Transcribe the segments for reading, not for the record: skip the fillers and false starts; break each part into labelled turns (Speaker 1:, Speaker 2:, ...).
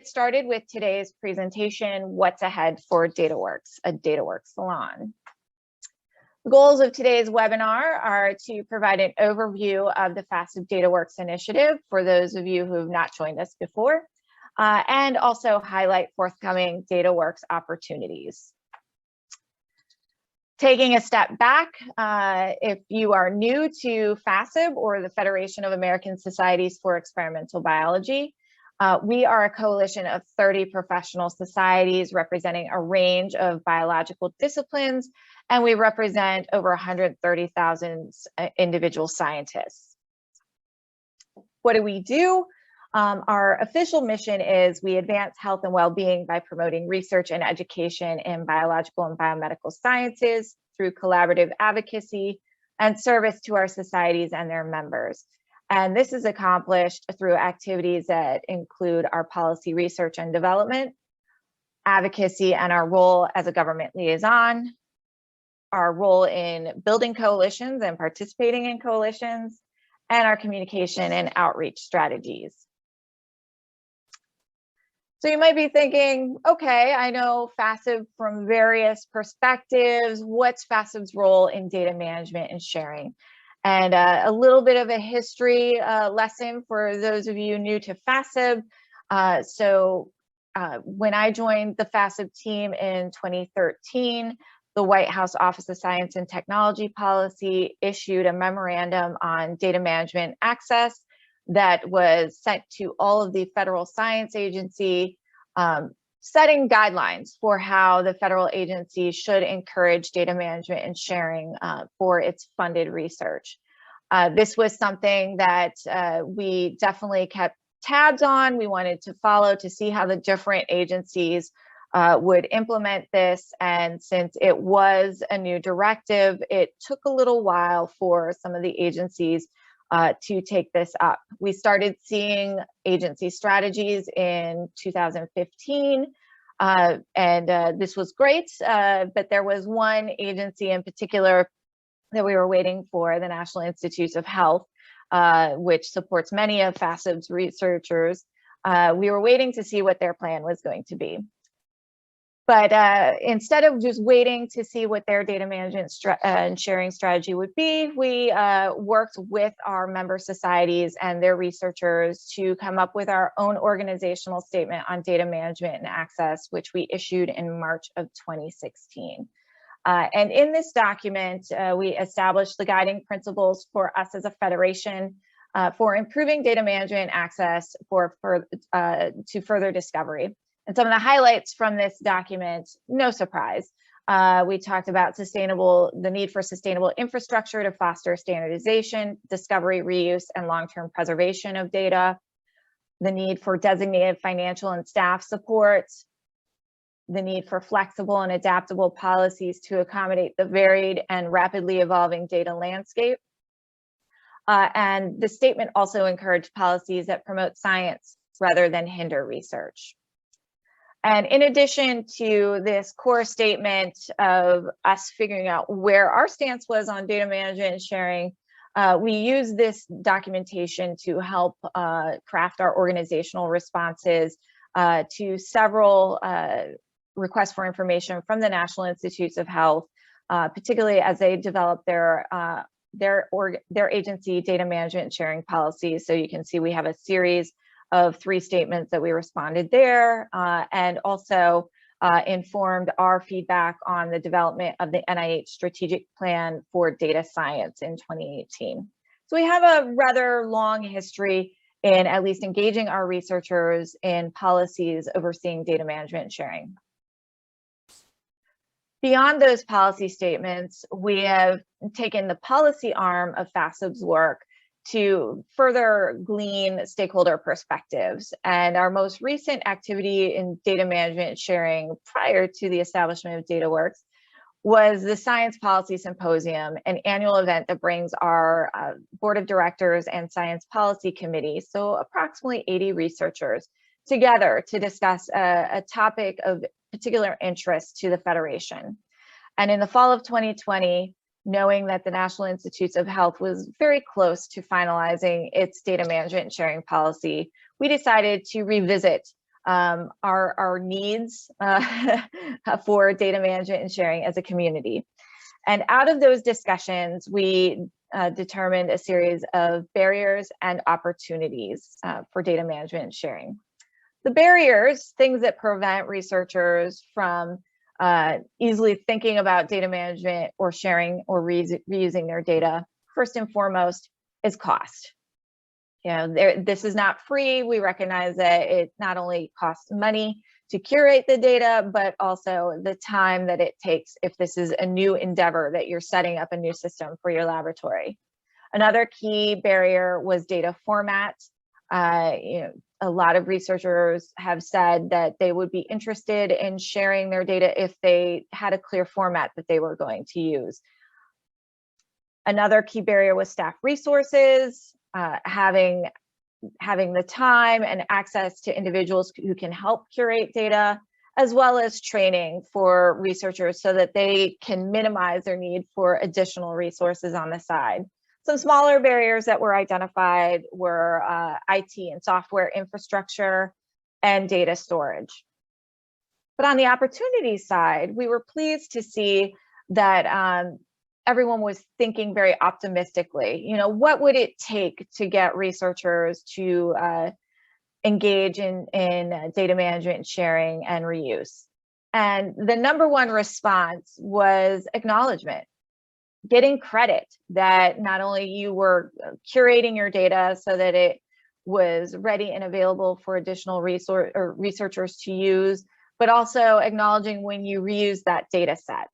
Speaker 1: started with today's presentation, What's Ahead for Dataworks, a Dataworks Salon. The goals of today's webinar are to provide an overview of the FASEB DataWorks initiative for those of you who have not joined us before, and also highlight forthcoming DataWorks opportunities. Taking a step back, if you are new to FASEB, or the Federation of American Societies for Experimental Biology, we are a coalition of 30 professional societies representing a range of biological disciplines, and we represent over 130,000 individual scientists. What do we do? Our official mission is we advance health and well-being by promoting research and education in biological and biomedical sciences through collaborative advocacy and service to our societies and their members. And this is accomplished through activities that include our policy research and development, advocacy and our role as a government liaison, our role in building coalitions and participating in coalitions, and our communication and outreach strategies. So you might be thinking, okay, I know FASEB from various perspectives. What's FASEB's role in data management and sharing? And a little bit of a history lesson for those of you new to FASEB. When I joined the FASEB team in 2013, the White House Office of Science and Technology Policy issued a memorandum on data management access that was sent to all of the federal science agency, setting guidelines for how the federal agency should encourage data management and sharing for its funded research. This was something that we definitely kept tabs on. We wanted to follow to see how the different agencies would implement this. And since it was a new directive, it took a little while for some of the agencies to take this up. We started seeing agency strategies in 2015, and this was great, but there was one agency in particular that we were waiting for, the National Institutes of Health, which supports many of FASEB's researchers. We were waiting to see what their plan was going to be. But instead of just waiting to see what their data management and sharing strategy would be, we worked with our member societies and their researchers to come up with our own organizational statement on data management and access, which we issued in March of 2016. And in this document, we established the guiding principles for us as a federation for improving data management access to further discovery. And some of the highlights from this document, no surprise, we talked about the need for sustainable infrastructure to foster standardization, discovery, reuse, and long-term preservation of data, the need for designated financial and staff support, the need for flexible and adaptable policies to accommodate the varied and rapidly evolving data landscape. And the statement also encouraged policies that promote science rather than hinder research. And in addition to this core statement of us figuring out where our stance was on data management and sharing, we use this documentation to help craft our organizational responses to several requests for information from the National Institutes of Health, particularly as they develop their agency data management and sharing policies. So you can see we have a series of 3 statements that we responded there, and also informed our feedback on the development of the NIH Strategic Plan for Data Science in 2018. So we have a rather long history in at least engaging our researchers in policies overseeing data management and sharing. Beyond those policy statements, we have taken the policy arm of FASEB's work to further glean stakeholder perspectives. And our most recent activity in data management and sharing prior to the establishment of DataWorks was the Science Policy Symposium, an annual event that brings our board of directors and science policy committee, so approximately 80 researchers, together to discuss a topic of particular interest to the Federation. And in the fall of 2020, knowing that the National Institutes of Health was very close to finalizing its data management and sharing policy, we decided to revisit our needs for data management and sharing as a community. And out of those discussions, we determined a series of barriers and opportunities for data management and sharing. The barriers, things that prevent researchers from easily thinking about data management or sharing or reusing their data, first and foremost, is cost. You know, this is not free. We recognize that it not only costs money to curate the data, but also the time that it takes if this is a new endeavor that you're setting up a new system for your laboratory. Another key barrier was data format. You know, a lot of researchers have said that they would be interested in sharing their data if they had a clear format that they were going to use. Another key barrier was staff resources, having the time and access to individuals who can help curate data, as well as training for researchers so that they can minimize their need for additional resources on the side. Some smaller barriers that were identified were IT and software infrastructure and data storage. But on the opportunity side, we were pleased to see that everyone was thinking very optimistically. You know, what would it take to get researchers to engage in data management, sharing, and reuse? And the number one response was acknowledgement, getting credit that not only you were curating your data so that it was ready and available for additional researchers to use, but also acknowledging when you reuse that data set.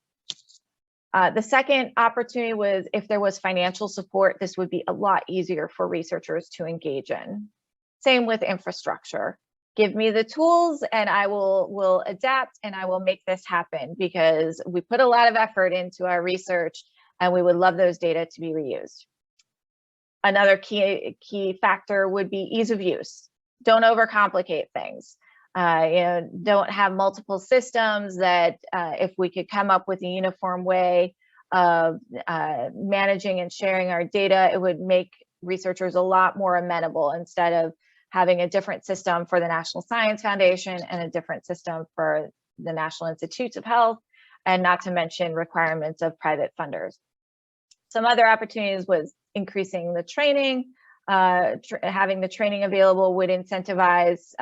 Speaker 1: The second opportunity was if there was financial support, this would be a lot easier for researchers to engage in. Same with infrastructure. Give me the tools and I will adapt and I will make this happen because we put a lot of effort into our research and we would love those data to be reused. Another key factor would be ease of use. Don't overcomplicate things. You know, don't have multiple systems that if we could come up with a uniform way of managing and sharing our data, it would make researchers a lot more amenable instead of having a different system for the National Science Foundation and a different system for the National Institutes of Health, and not to mention requirements of private funders. Some other opportunities was increasing the training. Having the training available would incentivize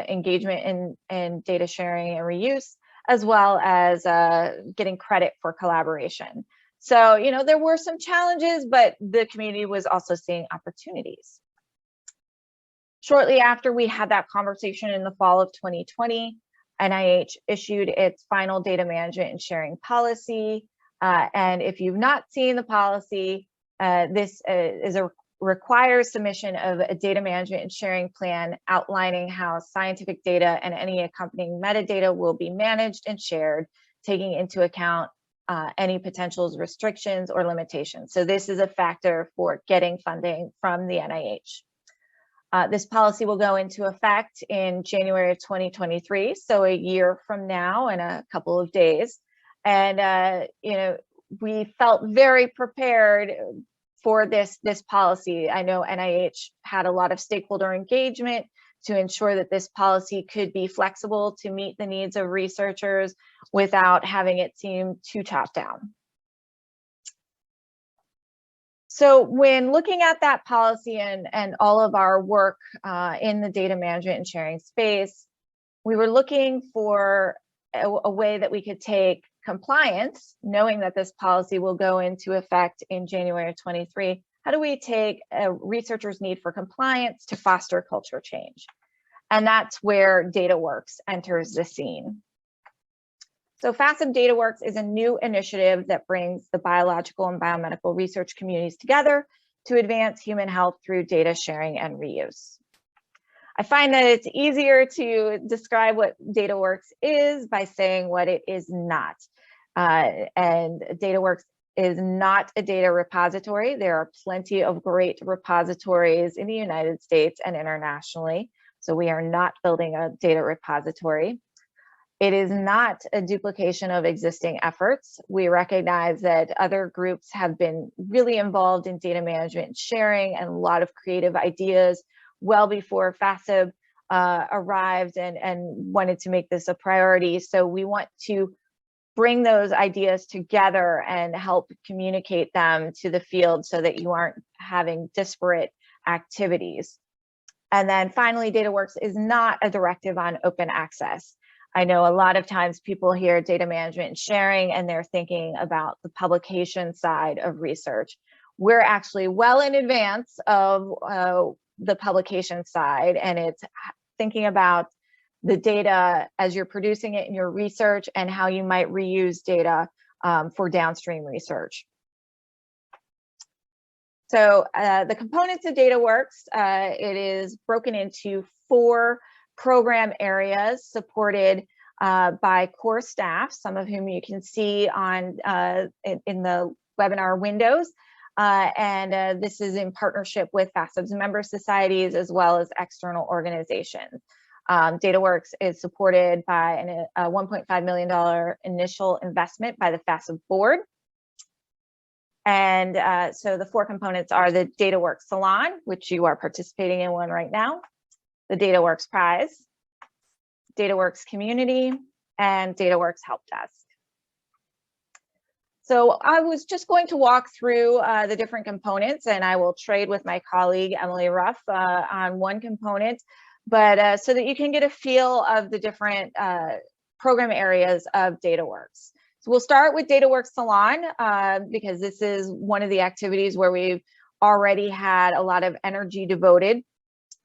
Speaker 1: engagement in data sharing and reuse, as well as getting credit for collaboration. So, you know, there were some challenges, but the community was also seeing opportunities. Shortly after we had that conversation in the fall of 2020, NIH issued its final data management and sharing policy. And if you've not seen the policy, this requires submission of a data management and sharing plan outlining how scientific data and any accompanying metadata will be managed and shared, taking into account any potential restrictions or limitations. So this is a factor for getting funding from the NIH. This policy will go into effect in January of 2023, so a year from now and a couple of days. And you know, we felt very prepared for this policy. I know NIH had a lot of stakeholder engagement to ensure that this policy could be flexible to meet the needs of researchers without having it seem too top down. So when looking at that policy and all of our work in the data management and sharing space, we were looking for a way that we could take compliance, knowing that this policy will go into effect in January of 23. How do we take a researcher's need for compliance to foster culture change? And that's where Dataworks enters the scene. So FASEB DataWorks is a new initiative that brings the biological and biomedical research communities together to advance human health through data sharing and reuse. I find that it's easier to describe what Dataworks is by saying what it is not. And Dataworks is not a data repository. There are plenty of great repositories in the United States and internationally. So we are not building a data repository. It is not a duplication of existing efforts. We recognize that other groups have been really involved in data management and sharing and a lot of creative ideas well before FASEB. arrived and wanted to make this a priority. So we want to bring those ideas together and help communicate them to the field so that you aren't having disparate activities. And then finally, Dataworks is not a directive on open access. I know a lot of times people hear data management and sharing and they're thinking about the publication side of research. We're actually well in advance of the publication side, and it's thinking about the data as you're producing it in your research and how you might reuse data for downstream research. So the components of Dataworks, it is broken into 4 program areas supported by core staff, some of whom you can see on in the webinar windows. And this is in partnership with FASEB's member societies as well as external organizations. Dataworks is supported by a $1.5 million initial investment by the FASEB board. And so the 4 components are the Dataworks Salon, which you are participating in one right now, the Dataworks Prize, Dataworks Community, and Dataworks Help Desk. So I was just going to walk through the different components, and I will trade with my colleague, Emily Ruff, on one component, but so that you can get a feel of the different program areas of Dataworks. So we'll start with Dataworks Salon because this is one of the activities where we've already had a lot of energy devoted.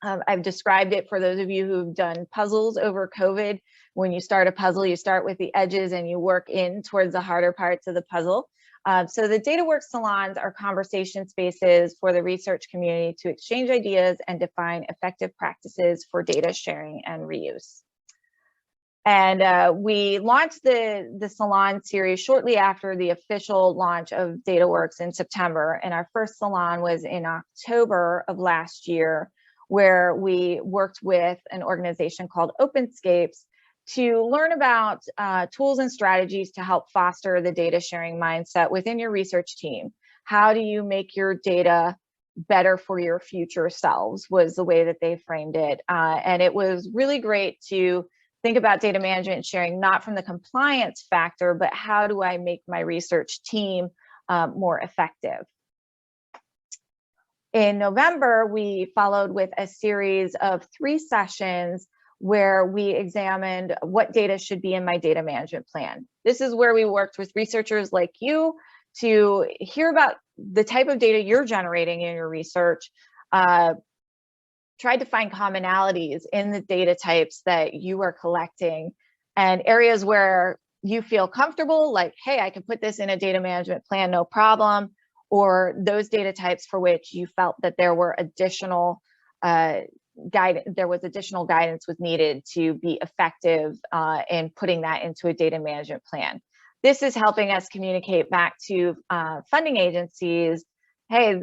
Speaker 1: I've described it for those of you who've done puzzles over COVID. When you start a puzzle, you start with the edges and you work in towards the harder parts of the puzzle. So the Dataworks Salons are conversation spaces for the research community to exchange ideas and define effective practices for data sharing and reuse. And we launched the Salon series shortly after the official launch of Dataworks in September. And our first Salon was in October of last year, where we worked with an organization called OpenScapes to learn about tools and strategies to help foster the data sharing mindset within your research team. How do you make your data better for your future selves was the way that they framed it. And it was really great to think about data management and sharing, not from the compliance factor, but how do I make my research team more effective? In November, we followed with a series of 3 sessions where we examined what data should be in my data management plan. This is where we worked with researchers like you to hear about the type of data you're generating in your research, tried to find commonalities in the data types that you are collecting and areas where you feel comfortable, like, hey, I can put this in a data management plan, no problem, or those data types for which you felt that there were additional guidance was needed to be effective in putting that into a data management plan. This is helping us communicate back to funding agencies, hey,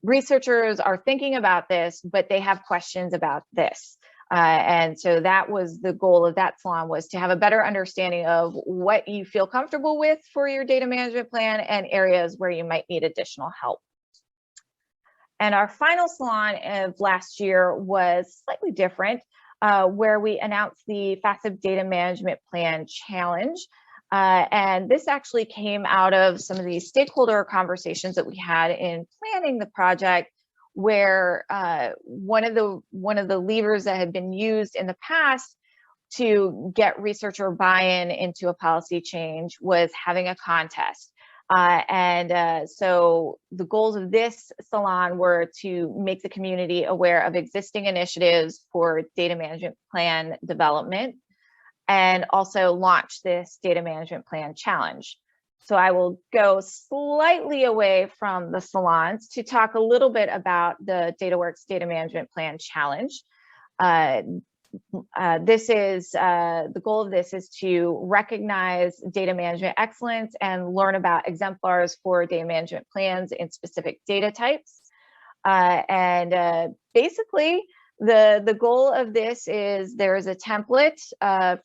Speaker 1: researchers are thinking about this, but they have questions about this. And so that was the goal of that salon, was to have a better understanding of what you feel comfortable with for your data management plan and areas where you might need additional help. And our final salon of last year was slightly different, where we announced the FASEB Data Management Plan Challenge. And this actually came out of some of these stakeholder conversations that we had in planning the project, where one of the levers that had been used in the past to get researcher buy-in into a policy change was having a contest. So the goals of this salon were to make the community aware of existing initiatives for data management plan development, and also launch this data management plan challenge. So I will go slightly away from the salons to talk a little bit about the Dataworks Data Management Plan Challenge. The goal of this is to recognize data management excellence and learn about exemplars for data management plans in specific data types. Basically, the goal of this is there is a template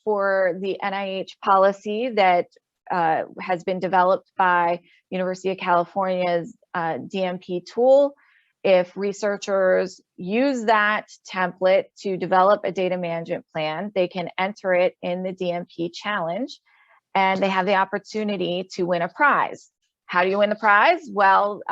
Speaker 1: for the NIH policy that has been developed by University of California's DMP tool. If researchers use that template to develop a data management plan, they can enter it in the DMP challenge, and they have the opportunity to win a prize. How do you win the prize? Well,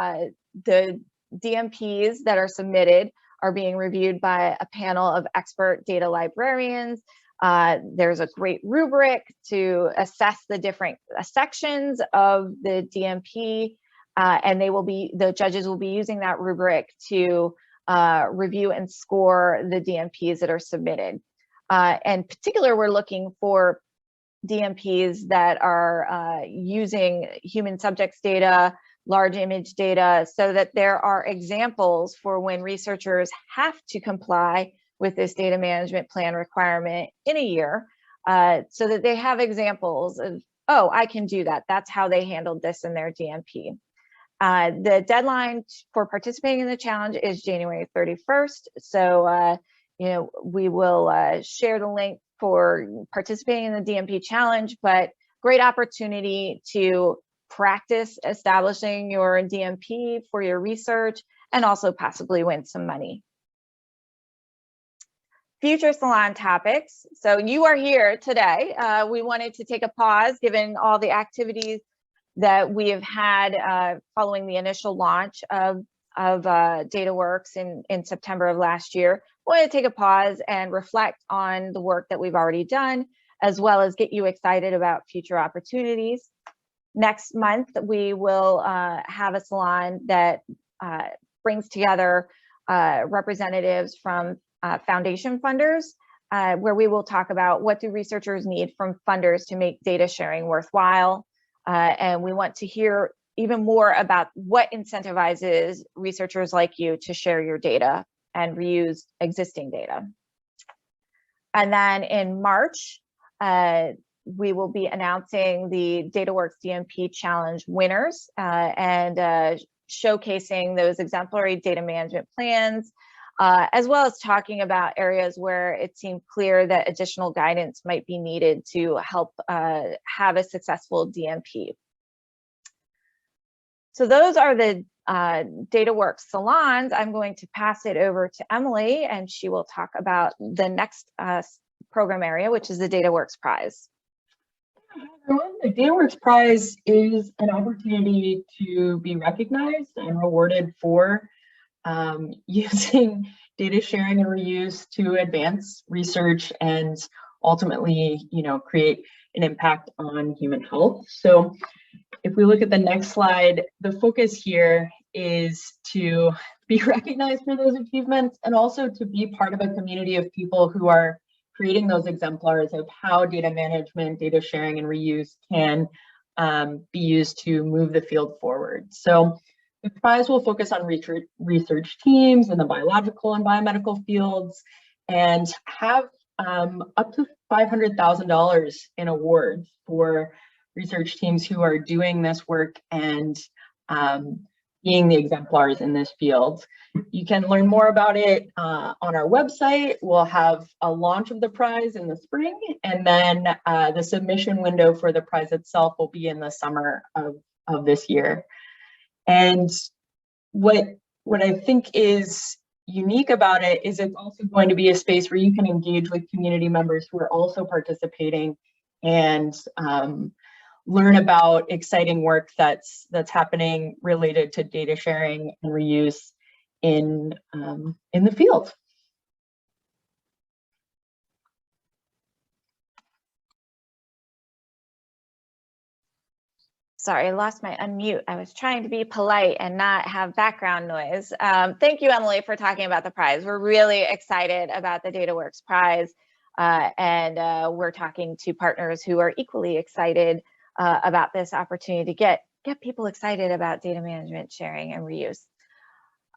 Speaker 1: the DMPs that are submitted are being reviewed by a panel of expert data librarians. There's a great rubric to assess the different sections of the DMP, and the judges will be using that rubric to review and score the DMPs that are submitted. In particular, we're looking for DMPs that are using human subjects data, large image data, so that there are examples for when researchers have to comply with this data management plan requirement in a year, so that they have examples of, oh, I can do that. That's how they handled this in their DMP. The deadline for participating in the challenge is January 31st. So, we will share the link for participating in the DMP challenge, but great opportunity to practice establishing your DMP for your research and also possibly win some money. Future salon topics. So you are here today. We wanted to take a pause given all the activities that we have had following the initial launch of Dataworks in September of last year. We want to take a pause and reflect on the work that we've already done, as well as get you excited about future opportunities. Next month, we will have a salon that brings together representatives from foundation funders, where we will talk about what do researchers need from funders to make data sharing worthwhile. And we want to hear even more about what incentivizes researchers like you to share your data and reuse existing data. And then in March, we will be announcing the Dataworks DMP Challenge winners and showcasing those exemplary data management plans, as well as talking about areas where it seemed clear that additional guidance might be needed to help have a successful DMP. So those are the Dataworks salons. I'm going to pass it over to Emily, and she will talk about the next program area, which is the Dataworks Prize.
Speaker 2: Hi everyone. The Dataworks Prize is an opportunity to be recognized and rewarded for using data sharing and reuse to advance research and ultimately, create an impact on human health. So if we look at the next slide, the focus here is to be recognized for those achievements and also to be part of a community of people who are creating those exemplars of how data management, data sharing, and reuse can be used to move the field forward. So the prize will focus on research teams in the biological and biomedical fields and have up to $500,000 in awards for research teams who are doing this work and being the exemplars in this field. You can learn more about it on our website. We'll have a launch of the prize in the spring, and then the submission window for the prize itself will be in the summer of this year. And what I think is unique about it is it's also going to be a space where you can engage with community members who are also participating and learn about exciting work that's happening related to data sharing and reuse in the field.
Speaker 1: Sorry, I lost my unmute. I was trying to be polite and not have background noise. Thank you, Emily, for talking about the prize. We're really excited about the Dataworks Prize, and we're talking to partners who are equally excited about this opportunity to get people excited about data management, sharing, and reuse.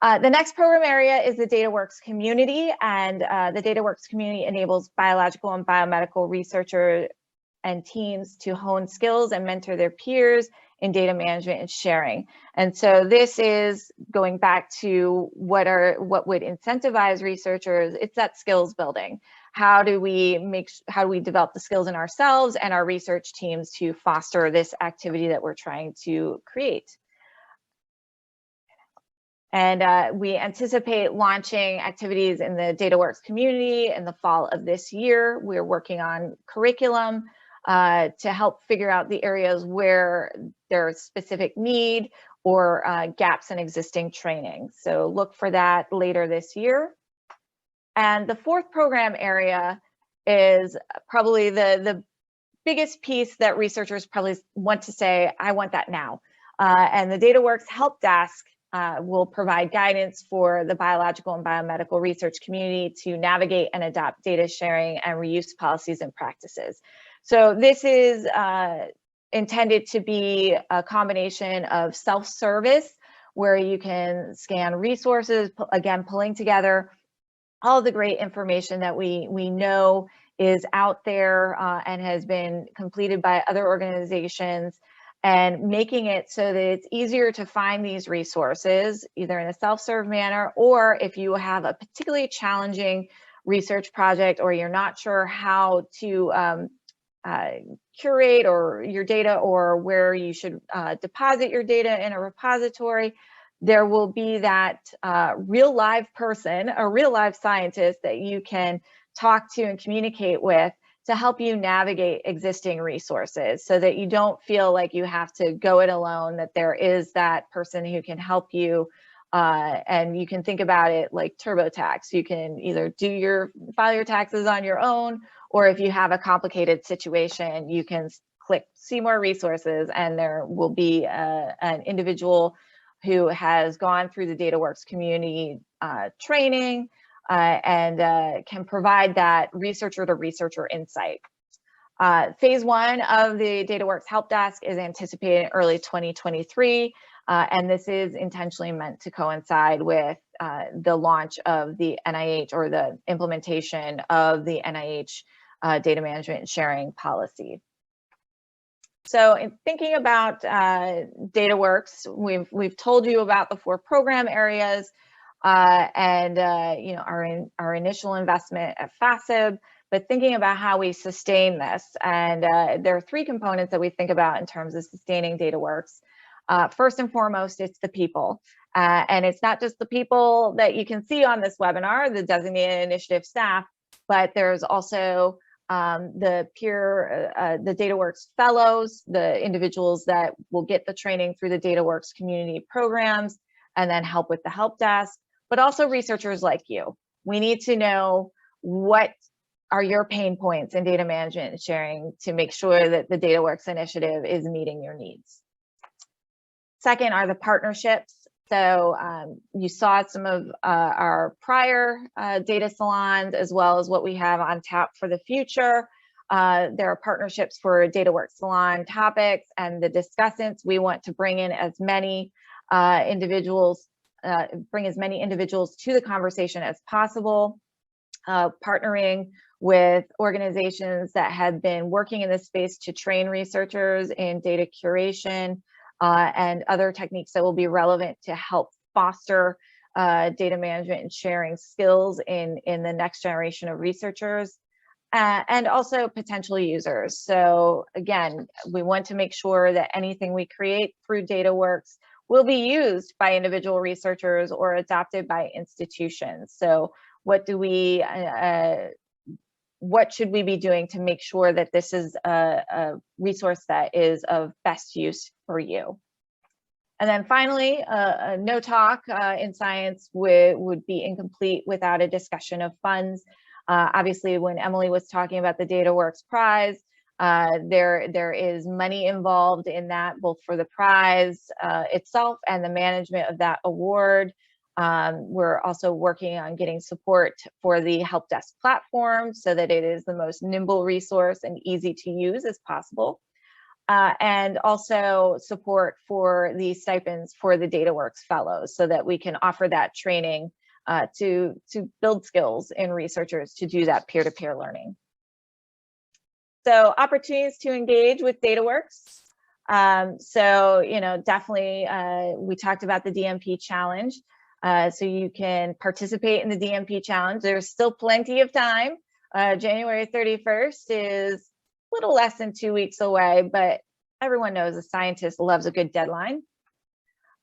Speaker 1: The next program area is the Dataworks Community, and the Dataworks Community enables biological and biomedical researchers and teams to hone skills and mentor their peers in data management and sharing. And so this is going back to what would incentivize researchers. It's that skills building. How do we develop the skills in ourselves and our research teams to foster this activity that we're trying to create? And we anticipate launching activities in the Dataworks community in the fall of this year. We're working on curriculum to help figure out the areas where there's specific need or gaps in existing training. So look for that later this year. And the fourth program area is probably the biggest piece that researchers probably want to say, I want that now. And the Dataworks Help Desk will provide guidance for the biological and biomedical research community to navigate and adopt data sharing and reuse policies and practices. So this is intended to be a combination of self-service, where you can scan resources, again, pulling together all the great information that we know is out there and has been completed by other organizations, and making it so that it's easier to find these resources, either in a self-serve manner, or if you have a particularly challenging research project or you're not sure how to curate or your data, or where you should deposit your data in a repository, there will be that real live person, a real live scientist that you can talk to and communicate with to help you navigate existing resources, so that you don't feel like you have to go it alone, that there is that person who can help you. And you can think about it like TurboTax. You can either file your taxes on your own, or if you have a complicated situation, you can click see more resources, and there will be an individual who has gone through the Dataworks community training and can provide that researcher to researcher insight. Phase 1 of the Dataworks Help Desk is anticipated in early 2023, and this is intentionally meant to coincide with the launch of the NIH, or the implementation of the NIH data management and sharing policy. So in thinking about Dataworks, we've told you about the 4 program areas and you know, our initial investment at FASEB, but thinking about how we sustain this. And there are 3 components that we think about in terms of sustaining Dataworks. First and foremost, it's the people. And it's not just the people that you can see on this webinar, the designated initiative staff, but there's also the Dataworks fellows, the individuals that will get the training through the Dataworks community programs and then help with the help desk, but also researchers like you. We need to know what are your pain points in data management and sharing to make sure that the Dataworks initiative is meeting your needs. Second are the partnerships. So you saw some of our prior data salons, as well as what we have on tap for the future. There are partnerships for Dataworks Salon topics and the discussants. We want to bring in as many individuals to the conversation as possible. Partnering with organizations that have been working in this space to train researchers in data curation and other techniques that will be relevant to help foster data management and sharing skills in the next generation of researchers, and also potential users. So again, we want to make sure that anything we create through Dataworks will be used by individual researchers or adopted by institutions. So what should we be doing to make sure that this is a resource that is of best use for you? And then finally, no talk in science would be incomplete without a discussion of funds. Obviously, when Emily was talking about the Dataworks Prize, there is money involved in that, both for the prize itself and the management of that award. We're also working on getting support for the help desk platform so that it is the most nimble resource and easy to use as possible. And also support for the stipends for the Dataworks fellows, so that we can offer that training to build skills in researchers to do that peer-to-peer learning. So opportunities to engage with Dataworks. So, you know, definitely we talked about the DMP challenge. So you can participate in the DMP challenge. There's still plenty of time. January 31st is a little less than 2 weeks away, but everyone knows a scientist loves a good deadline.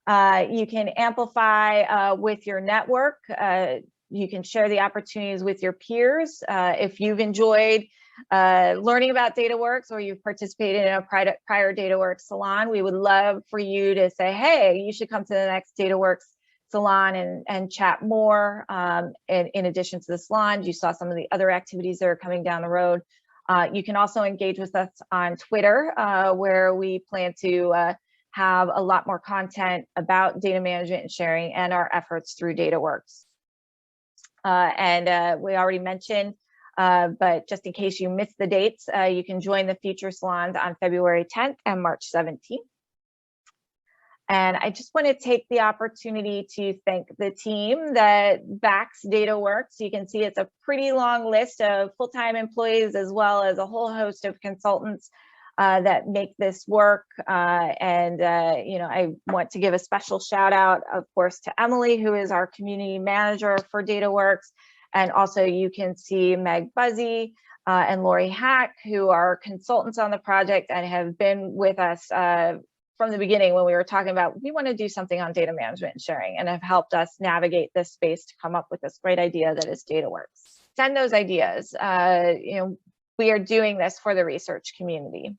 Speaker 1: You can amplify with your network. You can share the opportunities with your peers. If you've enjoyed learning about Dataworks or you've participated in a prior Dataworks Salon, we would love for you to say, hey, you should come to the next Dataworks Salon and chat more. In addition to the salon, you saw some of the other activities that are coming down the road. You can also engage with us on Twitter, where we plan to have a lot more content about data management and sharing and our efforts through Dataworks. We already mentioned, but just in case you missed the dates, you can join the future salons on February 10th and March 17th. And I just want to take the opportunity to thank the team that backs Dataworks. You can see it's a pretty long list of full-time employees as well as a whole host of consultants that make this work. I want to give a special shout out, of course, to Emily, who is our community manager for Dataworks. And also you can see Meg Buzzy and Lori Hack, who are consultants on the project and have been with us from the beginning when we were talking about, we want to do something on data management and sharing, and have helped us navigate this space to come up with this great idea that is Dataworks. Send those ideas. We are doing this for the research community.